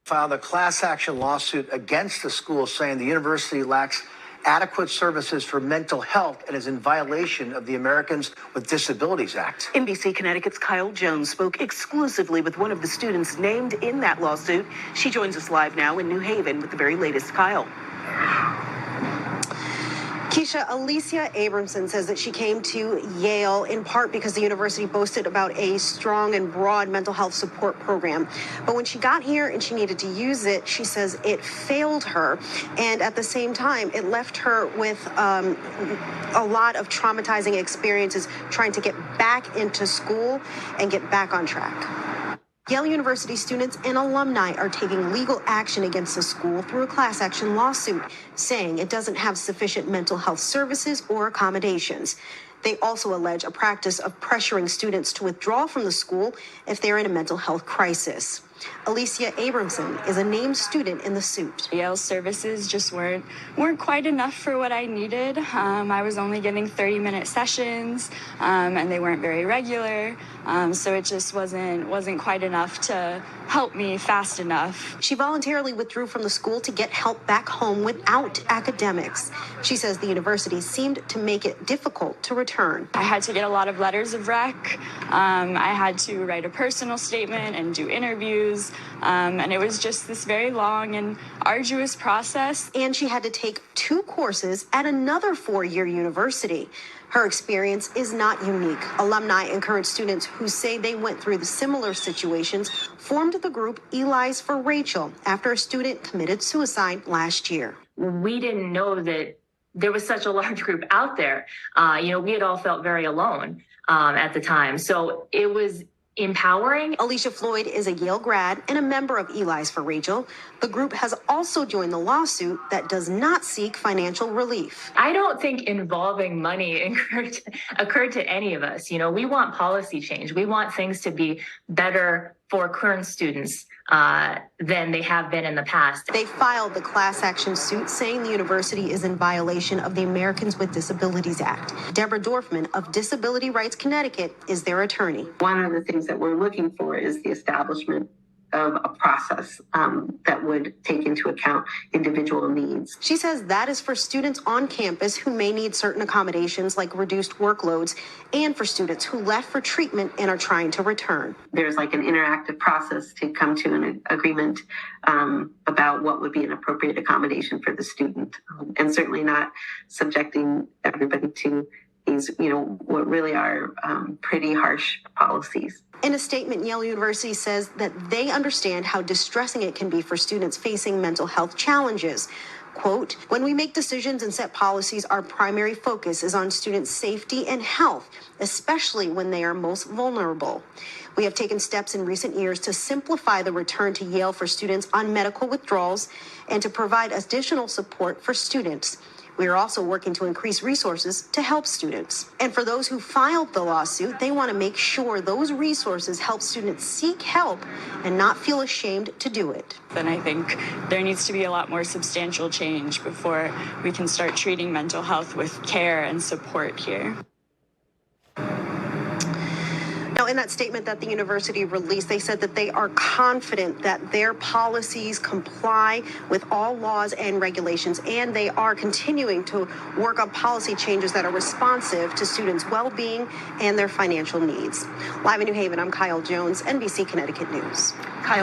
Filed a class action lawsuit against the school, saying the university lacks adequate services for mental health and is in violation of the Americans with Disabilities Act. NBC Connecticut's Kyle Jones spoke exclusively with one of the students named in that lawsuit. She joins us live now in New Haven with the very latest. Kyle. Keisha, Alicia Abramson says that she came to Yale in part because the university boasted about a strong and broad mental health support program. But when she got here and she needed to use it, she says it failed her. And at the same time, it left her with a lot of traumatizing experiences trying to get back into school and get back on track. Yale University students and alumni are taking legal action against the school through a class action lawsuit, saying it doesn't have sufficient mental health services or accommodations. They also allege a practice of pressuring students to withdraw from the school if they're in a mental health crisis. Alicia Abramson is a named student in the suit. Yale's services just weren't quite enough for what I needed. I was only getting 30-minute sessions, and they weren't very regular. So it just wasn't quite enough to help me fast enough. She voluntarily withdrew from the school to get help back home without academics. She says the university seemed to make it difficult to return. I had to get a lot of letters of rec. I had to write a personal statement and do interviews. And it was just this very long and arduous process. And she had to take 2 courses at another 4-year university. Her experience is not unique. Alumni and current students who say they went through the similar situations formed the group Eli's for Rachel after a student committed suicide last year. We didn't know that there was such a large group out there. We had all felt very alone at the time. So it was empowering. Alicia Floyd is a Yale grad and a member of Eli's for Rachel. The group has also joined the lawsuit that does not seek financial relief. I don't think involving money occurred to any of us. We want policy change. We want things to be better for current students than they have been in the past. They filed the class action suit saying the university is in violation of the Americans with Disabilities Act. Deborah Dorfman of Disability Rights Connecticut is their attorney. One of the things that we're looking for is the establishment of a process that would take into account individual needs. She says that is for students on campus who may need certain accommodations like reduced workloads, and for students who left for treatment and are trying to return. There's like an interactive process to come to an agreement about what would be an appropriate accommodation for the student, and certainly not subjecting everybody to these, what really are pretty harsh policies. In a statement, Yale University says that they understand how distressing it can be for students facing mental health challenges. Quote, when we make decisions and set policies, our primary focus is on students' safety and health, especially when they are most vulnerable. We have taken steps in recent years to simplify the return to Yale for students on medical withdrawals and to provide additional support for students. We are also working to increase resources to help students. And for those who filed the lawsuit, they want to make sure those resources help students seek help and not feel ashamed to do it. Then I think there needs to be a lot more substantial change before we can start treating mental health with care and support here. Now, in that statement that the university released, they said that they are confident that their policies comply with all laws and regulations, and they are continuing to work on policy changes that are responsive to students' well-being and their financial needs. Live in New Haven, I'm Kyle Jones, NBC Connecticut News. Kyle.